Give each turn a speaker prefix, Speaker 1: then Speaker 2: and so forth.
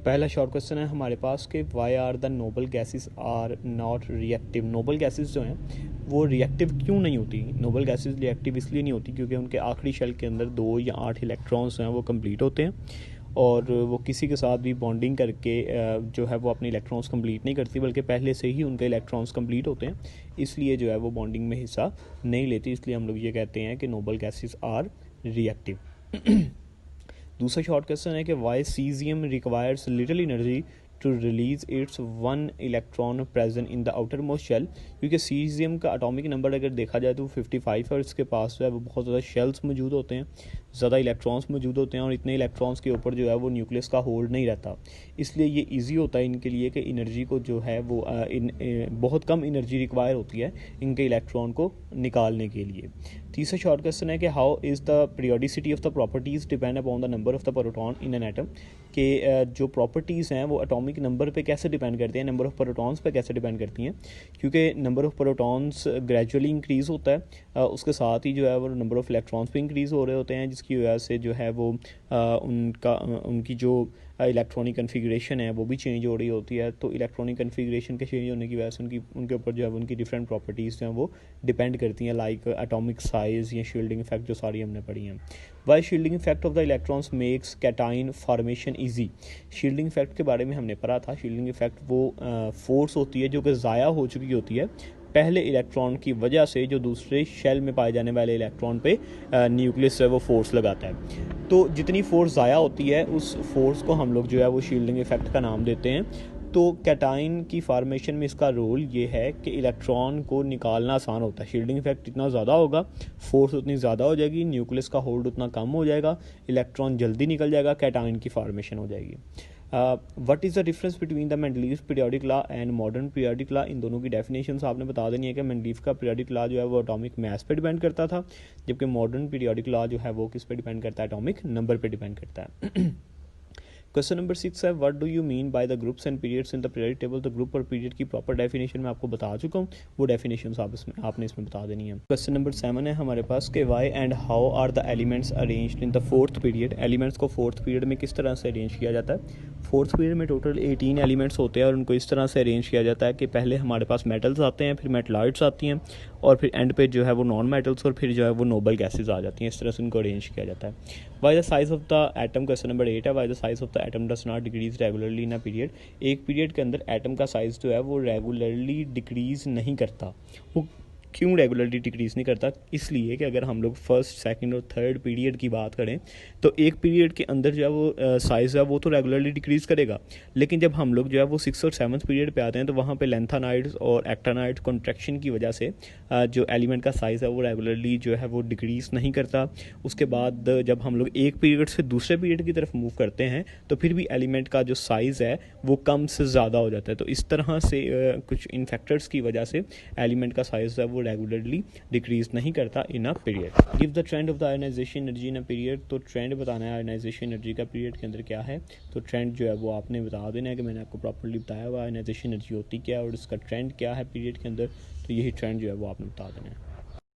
Speaker 1: पहला short question है हमारे पास कि why are the noble gases are not reactive. Noble gases जो हैं वो रिएक्टिव क्यों नहीं होती? नोबल गैसेस रिएक्टिव इसलिए नहीं होती क्योंकि उनके आखिरी शेल के अंदर 2 या 8 इलेक्ट्रॉन्स हैं वो कंप्लीट होते हैं और वो किसी के साथ भी बॉन्डिंग करके जो है वो अपने इलेक्ट्रॉन्स कंप्लीट नहीं करती, बल्कि पहले से ही उनके इलेक्ट्रॉन्स कंप्लीट होते हैं, इसलिए जो है वो बॉन्डिंग में हिस्सा नहीं लेती। इसलिए हम लोग ये कहते हैं कि नोबल गैसेस आर रिएक्टिव। दूसरा शॉर्ट क्वेश्चन है कि why caesium requires little energy to release its 1 electron present in the outermost shell. क्योंकि सीजियम का एटॉमिक नंबर अगर देखा जाए तो 55 और इसके पास जो है वो बहुत ज़्यादा शेल्स मौजूद होते हैं, ज़्यादा इलेक्ट्रॉन्स मौजूद होते हैं और इतने इलेक्ट्रॉन्स के ऊपर जो है वो न्यूक्लियस का होल्ड नहीं रहता। इसलिए ये ईजी होता है इनके लिए कि एनर्जी को जो है वो बहुत कम एनर्जी रिक्वायर होती है इनके इलेक्ट्रॉन को निकालने के लिए। तीसरा शॉर्ट क्वेश्चन है कि how is the periodicity of the properties depend upon the number of the proton in an atom. कि जो प्रॉपर्टीज़ हैं वो एटॉमिक नंबर पे कैसे डिपेंड करती हैं, नंबर ऑफ़ प्रोटॉन्स पे कैसे डिपेंड करती हैं। क्योंकि number of protons gradually increase होता है, उसके साथ ही जो है वो नंबर ऑफ़ इलेक्ट्रॉन्स भी इंक्रीज़ हो रहे होते हैं, जिसकी वजह से जो है वो उनकी जो इलेक्ट्रॉनिक कन्फिगरेशन है वो भी चेंज हो रही होती है। तो इलेक्ट्रॉनिक कन्फिगरेशन के चेंज होने की वजह से उनके ऊपर जो है उनकी डिफरेंट प्रॉपर्टीज़ जो हैं वो डिपेंड करती हैं, लाइक एटॉमिक साइज़ या शील्डिंग इफेक्ट, जो सारी हमने पढ़ी हैं। Why shielding effect of the electrons makes cation formation easy. Shielding effect के बारे में हमने पढ़ा था। शील्डिंग इफेक्ट वो फोर्स होती है जो कि ज़ाया हो चुकी होती है पहले इलेक्ट्रॉन की वजह से, जो दूसरे शेल में पाए जाने वाले इलेक्ट्रॉन पे न्यूक्लियस से वो फोर्स लगाता है। तो जितनी फोर्स ज़ाया होती है उस फोर्स को हम लोग जो है वो शील्डिंग इफेक्ट का नाम देते हैं। तो कैटाइन की फार्मेशन में इसका रोल ये है कि इलेक्ट्रॉन को निकालना आसान होता है। शील्डिंग इफेक्ट जितना ज़्यादा होगा, फोर्स उतनी ज़्यादा हो जाएगी, न्यूक्लियस का होल्ड उतना कम हो जाएगा, इलेक्ट्रॉन जल्दी निकल जाएगा, कैटाइन की फार्मेशन हो जाएगी। What is the difference between the Mendeleev's periodic law and modern periodic law? इन दोनों की डेफिनेशंस आपने बता देनी है कि मेंडलीव का पीरियोडिक लॉ जो है वो एटॉमिक मास पे डिपेंड करता था, जबकि मॉडर्न पीरियोडिक लॉ जो है वो किस पे डिपेंड करता है? एटॉमिक नंबर पे डिपेंड करता है। क्वेश्चन नंबर 6 है what do you mean by the groups and periods in the periodic table. तो ग्रुप और पीरियड की प्रॉपर डेफिनेशन मैं आपको बता चुका हूँ, वो डेफिनेशन आपने इसमें बता देनी है। क्वेश्चन नंबर 7 है हमारे पास कि why and how are the elements arranged in the fourth period. Elements को फोर्थ पीरियड में किस तरह से अरेंज किया जाता है? फोर्थ पीरियड में टोटल 18 एलिमेंट्स होते हैं और उनको इस तरह से अरेंज किया जाता है कि पहले हमारे पास मेटल्स आते हैं, फिर मेटलॉइड्स आती हैं और फिर एंड पे जो है वो नॉन मेटल्स और फिर जो है वो नोबल गैसेज आ जाती हैं। इस तरह से उनको अरेंज किया जाता है। Why the size of the atom, question number 8 है, why the size of the atom does not decrease regularly in a period. एक पीरियड के अंदर एटम का साइज़ जो है वो रेगुलरली डिक्रीज़ नहीं करता। वो क्यों रेगुलरली डिक्रीज़ नहीं करता? इसलिए कि अगर हम लोग फर्स्ट, सेकंड और थर्ड पीरियड की बात करें तो एक पीरियड के अंदर जो है वो साइज़ है वो तो रेगुलरली डिक्रीज़ करेगा, लेकिन जब हम लोग जो है वो 6th और 7th पीरियड पे आते हैं तो वहाँ पे लेंथानाइड्स और एक्टानाइड कॉन्ट्रैक्शन की वजह से जो एलिमेंट का साइज़ है वो रेगुलरली जो है वो डिक्रीज़ नहीं करता। उसके बाद जब हम लोग एक पीरियड से दूसरे पीरियड की तरफ मूव करते हैं तो फिर भी एलिमेंट का जो साइज़ है वो कम से ज़्यादा हो जाता है। तो इस तरह से कुछ इन फैक्टर्स की वजह से एलिमेंट का साइज़ है वो रेगुलरली डिक्रीज नहीं करता in a period. Give the trend of the ionisation energy in a period. तो ट्रेंड बताना है आयोनाइजेशन एनर्जी का पीरियड के अंदर क्या है। तो ट्रेंड जो है वो आपने बता देना है कि मैंने आपको प्रॉपर्ली बताया हुआ आयोनाइजेशन एनर्जी होती क्या है और इसका ट्रेंड क्या है पीरियड के अंदर। तो यही ट्रेंड जो है वो आपने बता देना है।